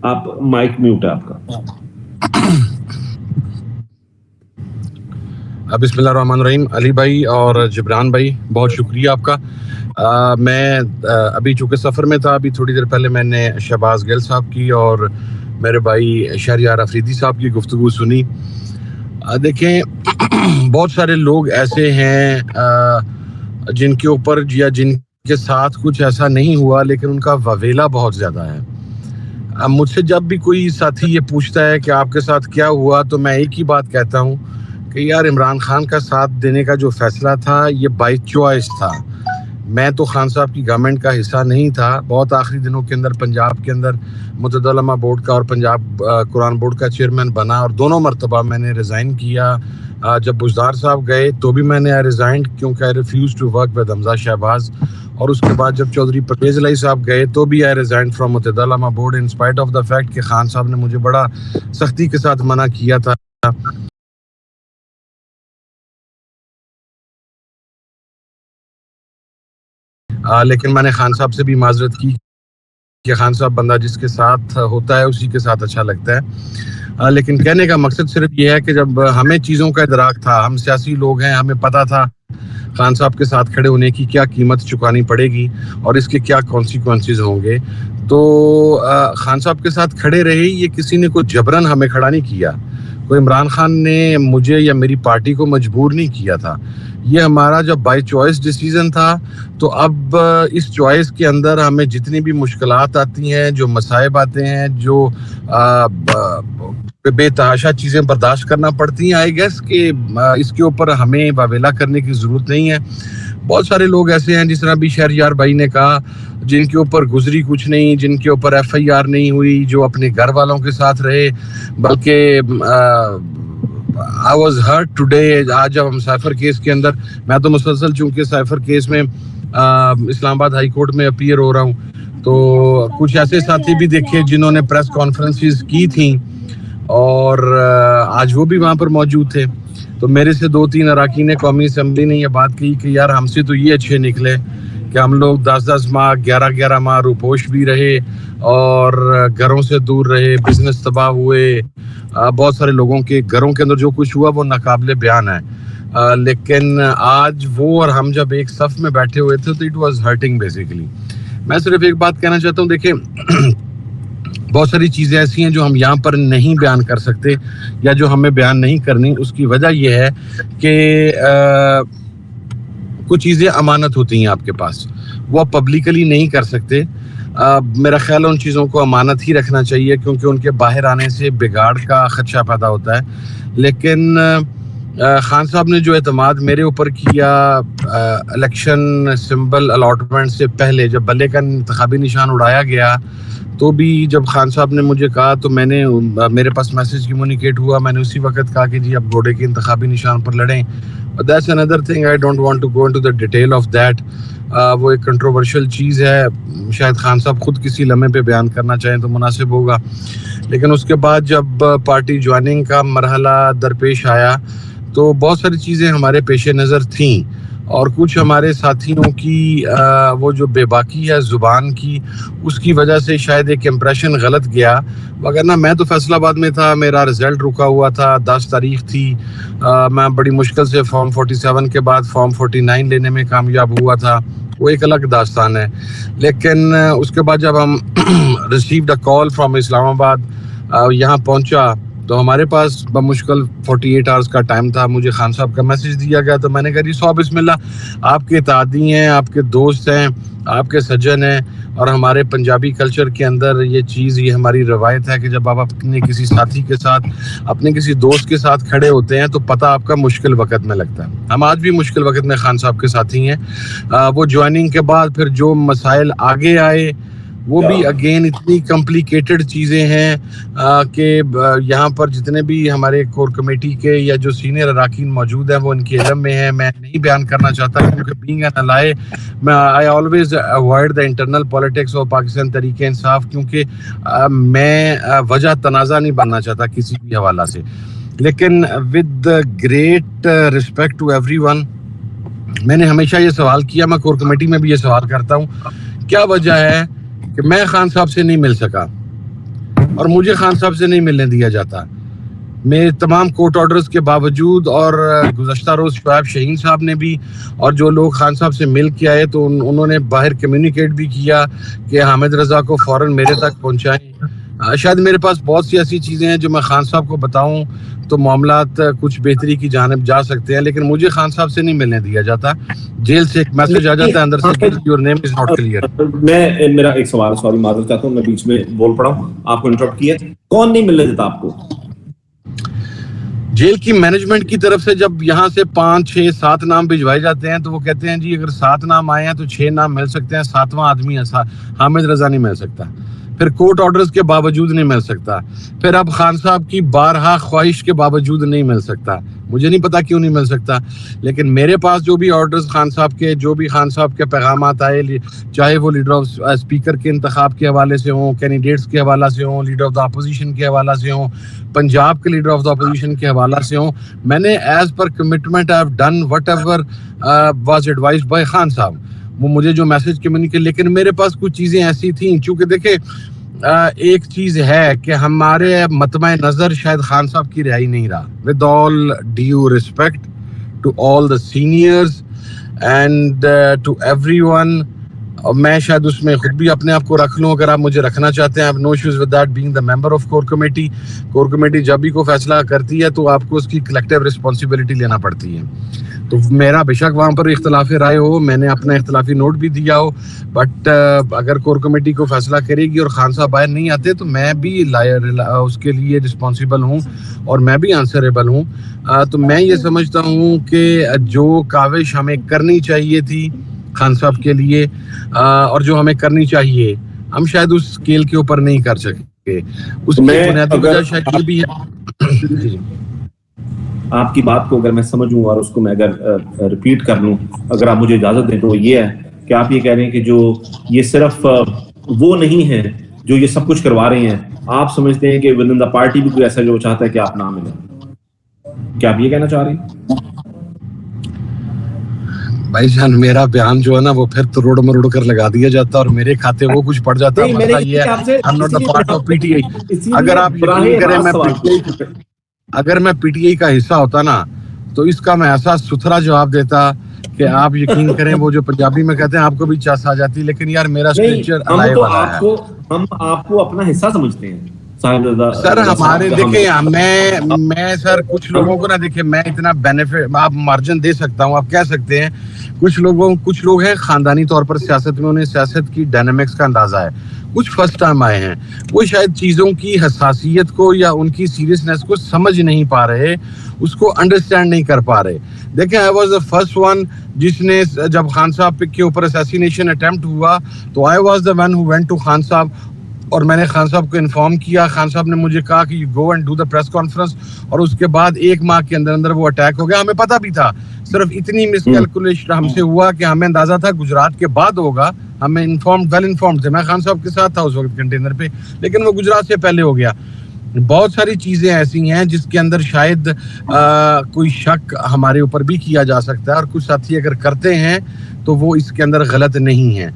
آپ mic mute ہے آپ کا. بسم اللہ الرحمن الرحیم. علی بھائی اور جبران بھائی بہت شکریہ آپ کا. میں ابھی چونکہ سفر میں تھا، ابھی تھوڑی دیر پہلے میں نے شہباز گل صاحب کی اور میرے بھائی شہریار افریدی صاحب کی گفتگو سنی. دیکھیں بہت سارے لوگ ایسے ہیں جن کے اوپر یا جن کے ساتھ کچھ ایسا نہیں ہوا لیکن ان کا وویلا بہت زیادہ ہے. مجھ سے جب بھی کوئی ساتھی یہ پوچھتا ہے کہ آپ کے ساتھ کیا ہوا تو میں ایک ہی بات کہتا ہوں کہ یار عمران خان کا ساتھ دینے کا جو فیصلہ تھا یہ بائی چوائس تھا. میں تو خان صاحب کی گورنمنٹ کا حصہ نہیں تھا. بہت آخری دنوں کے اندر پنجاب کے اندر متحدہ علماء بورڈ کا اور پنجاب قرآن بورڈ کا چیئرمین بنا اور دونوں مرتبہ میں نے ریزائن کیا. جب بزدار صاحب گئے تو بھی میں نے ریزائنڈ کیونکہ I refuse to work with Hamza Shahbaz. اور اس کے بعد جب چودھری پرویز الہی صاحب گئے تو بھی آئی ریزائنڈ فرام متحدہ علماء board in spite of the fact کہ خان صاحب نے مجھے بڑا سختی کے ساتھ منع کیا تھا. لیکن میں نے خان صاحب سے بھی معذرت کی کہ خان صاحب بندہ جس کے ساتھ ہوتا ہے اسی کے ساتھ اچھا لگتا ہے. لیکن کہنے کا مقصد صرف یہ ہے کہ جب ہمیں چیزوں کا ادراک تھا، ہم سیاسی لوگ ہیں، ہمیں پتہ تھا خان صاحب کے ساتھ کھڑے ہونے کی کیا قیمت چکانی پڑے گی اور اس کے کیا کانسیکوینسز ہوں گے، تو خان صاحب کے ساتھ کھڑے رہے. یہ کسی نے کوئی جبرن ہمیں کھڑا نہیں کیا، کوئی عمران خان نے مجھے یا میری پارٹی کو مجبور نہیں کیا تھا. یہ ہمارا جب بائی چوائس ڈیسیژن تھا. تو اب اس چوائس کے اندر ہمیں جتنی بھی مشکلات آتی ہیں، جو مصائب آتے ہیں، جو بے تحاشا چیزیں برداشت کرنا پڑتی ہیں، آئی گیس کہ اس کے اوپر ہمیں واویلا کرنے کی ضرورت نہیں ہے. بہت سارے لوگ ایسے ہیں جس طرح بھی شہریار بھائی نے کہا جن کے اوپر گزری کچھ نہیں، جن کے اوپر ایف آئی آر نہیں ہوئی، جو اپنے گھر والوں کے ساتھ رہے. بلکہ I was hurt today. آج جب ہم سائفر کیس کے اندر، میں تو مسلسل چونکہ سائفر کیس میں اسلام آباد ہائی کورٹ میں اپیئر ہو رہا ہوں، تو کچھ ایسے ساتھی بھی دیکھے جنہوں نے پریس کانفرنسز کی تھیں اور آج وہ بھی وہاں پر موجود تھے. تو میرے سے 2-3 اراکین قومی اسمبلی نے یہ بات کی کہ یار ہم سے تو یہ اچھے نکلے کہ ہم لوگ 10-10 ماہ 11-11 ماہ روپوش بھی رہے اور گھروں سے دور رہے، بزنس تباہ ہوئے، بہت سارے لوگوں کے گھروں کے اندر جو کچھ ہوا وہ ناقابل بیان ہے. لیکن آج وہ اور ہم جب ایک صف میں بیٹھے ہوئے تھے تو اٹ واز ہرٹنگ بیسیکلی. میں صرف ایک بات کہنا چاہتا ہوں، دیکھیں بہت ساری چیزیں ایسی ہیں جو ہم یہاں پر نہیں بیان کر سکتے یا جو ہمیں بیان نہیں کرنی. اس کی وجہ یہ ہے کہ کچھ چیزیں امانت ہوتی ہیں آپ کے پاس، وہ آپ پبلکلی نہیں کر سکتے. میرا خیال ہے ان چیزوں کو امانت ہی رکھنا چاہیے کیونکہ ان کے باہر آنے سے بگاڑ کا خدشہ پیدا ہوتا ہے. لیکن خان صاحب نے جو اعتماد میرے اوپر کیا الیکشن سمبل الاٹمنٹ سے پہلے، جب بلے کا انتخابی نشان اڑایا گیا تو بھی جب خان صاحب نے مجھے کہا تو میں نے، میرے پاس میسج کمیونیکیٹ ہوا، میں نے اسی وقت کہا کہ جی اب گھوڑے کے انتخابی نشان پر لڑیں. That's another thing. I don't want to go into the detail of that. وہ ایک کنٹروورشل چیز ہے، شاید خان صاحب خود کسی لمحے پہ بیان کرنا چاہیں تو مناسب ہوگا. لیکن اس کے بعد جب پارٹی جوائننگ کا مرحلہ درپیش آیا تو بہت ساری چیزیں ہمارے پیش نظر تھیں اور کچھ ہمارے ساتھیوں کی وہ جو بے باکی ہے زبان کی، اس کی وجہ سے شاید ایک امپریشن غلط گیا. وگرنہ میں تو فیصل آباد میں تھا، میرا رزلٹ رکا ہوا تھا، 10 تاریخ تھی، میں بڑی مشکل سے فارم 47 کے بعد فارم 49 لینے میں کامیاب ہوا تھا، وہ ایک الگ داستان ہے. لیکن اس کے بعد جب ہم ریسیوڈ اے کال فرام اسلام آباد، یہاں پہنچا تو ہمارے پاس بمشکل 48 آورز کا ٹائم تھا. مجھے خان صاحب کا میسج دیا گیا تو میں نے کہا جی سو بسم اللہ، آپ کے اتحادی ہیں، آپ کے دوست ہیں، آپ کے سجن ہیں، اور ہمارے پنجابی کلچر کے اندر یہ چیز، یہ ہماری روایت ہے کہ جب آپ اپنے کسی ساتھی کے ساتھ، اپنے کسی دوست کے ساتھ کھڑے ہوتے ہیں تو پتہ آپ کا مشکل وقت میں لگتا ہے. ہم آج بھی مشکل وقت میں خان صاحب کے ساتھی ہیں. وہ جوائننگ کے بعد پھر جو مسائل آگے آئے وہ بھی اگین اتنی کمپلیکیٹڈ چیزیں ہیں کہ یہاں پر جتنے بھی ہمارے کور کمیٹی کے یا جو سینئر اراکین موجود ہیں وہ ان کے علم میں ہیں. میں نہیں بیان کرنا چاہتا کیونکہ بینگ این الائے میں I always avoid the internal politics of Pakistan Tehreek Insaf, کیونکہ میں وجہ تنازع نہیں بننا چاہتا کسی بھی حوالہ سے. لیکن with great respect to everyone, میں نے ہمیشہ یہ سوال کیا، میں کور کمیٹی میں بھی یہ سوال کرتا ہوں، کیا وجہ ہے کہ میں خان صاحب سے نہیں مل سکا؟ اور مجھے خان صاحب سے نہیں ملنے دیا جاتا. میرے تمام کورٹ آرڈرز کے باوجود اور گزشتہ روز شعیب شہین صاحب نے بھی اور جو لوگ خان صاحب سے مل کے آئے تو انہوں نے باہر کمیونیکیٹ بھی کیا کہ حامد رضا کو فوراً میرے تک پہنچائیں. شاید میرے پاس بہت سی ایسی چیزیں ہیں جو میں خان صاحب کو بتاؤں تو معاملات کچھ بہتری کی جانب جا سکتے ہیں, لیکن مجھے خان صاحب سے نہیں ملنے دیا جاتا. جیل سے ایک میسج آ جاتا ہے اندر سے کہ your name is not clear. میں میرا ایک سوال سوری معذرت چاہتا ہوں, میں بیچ میں بول پڑا ہوں, آپ کو انٹرپٹ کیا. کون نہیں ملنے دیتا آپ کو؟ جیل کی مینجمنٹ کی طرف سے جب یہاں سے 5 6 7 نام بھجوائے جاتے ہیں تو وہ کہتے ہیں جی اگر 7 نام آئے ہیں تو 6 نام مل سکتے ہیں, 7واں آدمی حامد رضا نہیں مل سکتا. پھر کورٹ آرڈرز کے باوجود نہیں مل سکتا. پھر اب خان صاحب کی بارہا خواہش کے باوجود نہیں مل سکتا. مجھے نہیں پتا کیوں نہیں مل سکتا, لیکن میرے پاس جو بھی آرڈرز خان صاحب کے, جو بھی خان صاحب کے پیغامات آئے, چاہے وہ لیڈر آف اسپیکر کے انتخاب کے حوالے سے ہوں, کینڈیڈیٹس کے حوالے سے ہوں, لیڈر آف دا اپوزیشن کے حوالے سے ہوں, پنجاب کے لیڈر آف دا اپوزیشن کے حوالے سے ہوں, میں نے as per commitment I have done what ever was advised by Khan صاحب. وہ مجھے جو میسج کمیونیکیٹ, لیکن میرے پاس کچھ چیزیں ایسی تھیں چونکہ دیکھیں ایک چیز ہے کہ ہمارے مطمع نظر شاید خان صاحب کی رہائی نہیں رہا. With all due respect to all the seniors and to everyone, میں شاید اس میں خود بھی اپنے آپ کو رکھ لوں اگر آپ مجھے رکھنا چاہتے ہیں. No issues with that being the member of core committee. Core committee جب بھی کوئی فیصلہ کرتی ہے تو آپ کو اس کی کلیکٹیو رسپانسبلٹی لینا پڑتی ہے. تو میرا بے شک وہاں پر اختلاف رائے ہو, میں نے اپنا اختلافی نوٹ بھی دیا ہو, بٹ اگر کور کمیٹی کو فیصلہ کرے گی اور خان صاحب باہر نہیں آتے تو میں بھی اس کے لیے رسپانسیبل ہوں اور میں بھی آنسریبل ہوں. تو میں یہ سمجھتا ہوں کہ جو کاوش ہمیں کرنی چاہیے تھی خان صاحب کے لیے اور جو ہمیں کرنی چاہیے, ہم شاید اس اسکیل کے اوپر نہیں کر سکے. اس کی بنیادی وجہ شاید یہ بھی ہے. آپ کی بات کو اگر میں سمجھوں اور اس کو میں اگر ریپیٹ کر لوں, اگر آپ مجھے اجازت دیں, تو یہ ہے کہ آپ یہ کہہ رہے ہیں کہ جو یہ صرف وہ نہیں ہے جو یہ سب کچھ کروا رہے ہیں, آپ سمجھتے ہیں کہ ود ان دا پارٹی بھی کوئی ایسا جو چاہتا ہے کہ آپ نہ ملیں. کیا آپ یہ کہنا چاہ رہے ہیں؟ بھائی جان میرا بیان جو ہے نا وہ پھر تروڑ مروڑ کر لگا دیا جاتا اور میرے کھاتے وہ کچھ پڑ جاتا. مسئلہ یہ ہے I'm not the part of PTI. اگر آپ یقین کریں اگر میں پی ٹی آئی کا حصہ ہوتا نا تو اس کا میں ایسا ستھرا جواب دیتا کہ آپ یقین کریں وہ جو پنجابی میں کہتے ہیں آپ کو بھی چس آ جاتی. لیکن یار میرا اسٹرکچر الائے والا ہے. ہم آپ کو اپنا حصہ سمجھتے ہیں سر. ہمارے دیکھیں میں سر کچھ لوگوں کو نہ دیکھیں, میں اتنا بینیفٹ آپ مارجن دے سکتا ہوں, آپ کہہ سکتے ہیں کچھ لوگ ہیں خاندانی طور پر سیاست میں, انہیں سیاست کی ڈائنامکس کا اندازہ ہے. کچھ فرسٹ ٹائم آئے ہیں, وہ شاید چیزوں کی حساسیت کو یا ان کی سیریسنس کو سمجھ نہیں پا رہے, اس کو انڈرسٹینڈ نہیں کر پا رہے. دیکھیں آئی واز دا فرسٹ ون جس نے جب خان صاحب کے اوپر اسیسینیشن اٹیمپٹ ہوا تو I was the one who went to Khan صاحب اور میں نے خان صاحب کو انفارم کیا. خان صاحب نے مجھے کہا کہ you go and do the press conference, اور اس کے بعد 1 ماہ کے اندر وہ اٹیک ہو گیا. ہمیں پتہ بھی تھا, صرف اتنی مس کیلکولیشن ہم سے ہوا کہ ہمیں اندازہ تھا گجرات کے بعد ہوگا. ہمیں ویل انفارمڈ تھے, میں خان صاحب کے ساتھ تھا اس وقت کنٹینر پہ, لیکن وہ گجرات سے پہلے ہو گیا. بہت ساری چیزیں ایسی ہیں جس کے اندر شاید کوئی شک ہمارے اوپر بھی کیا جا سکتا ہے, اور کچھ ساتھی اگر کرتے ہیں تو وہ اس کے اندر غلط نہیں ہیں.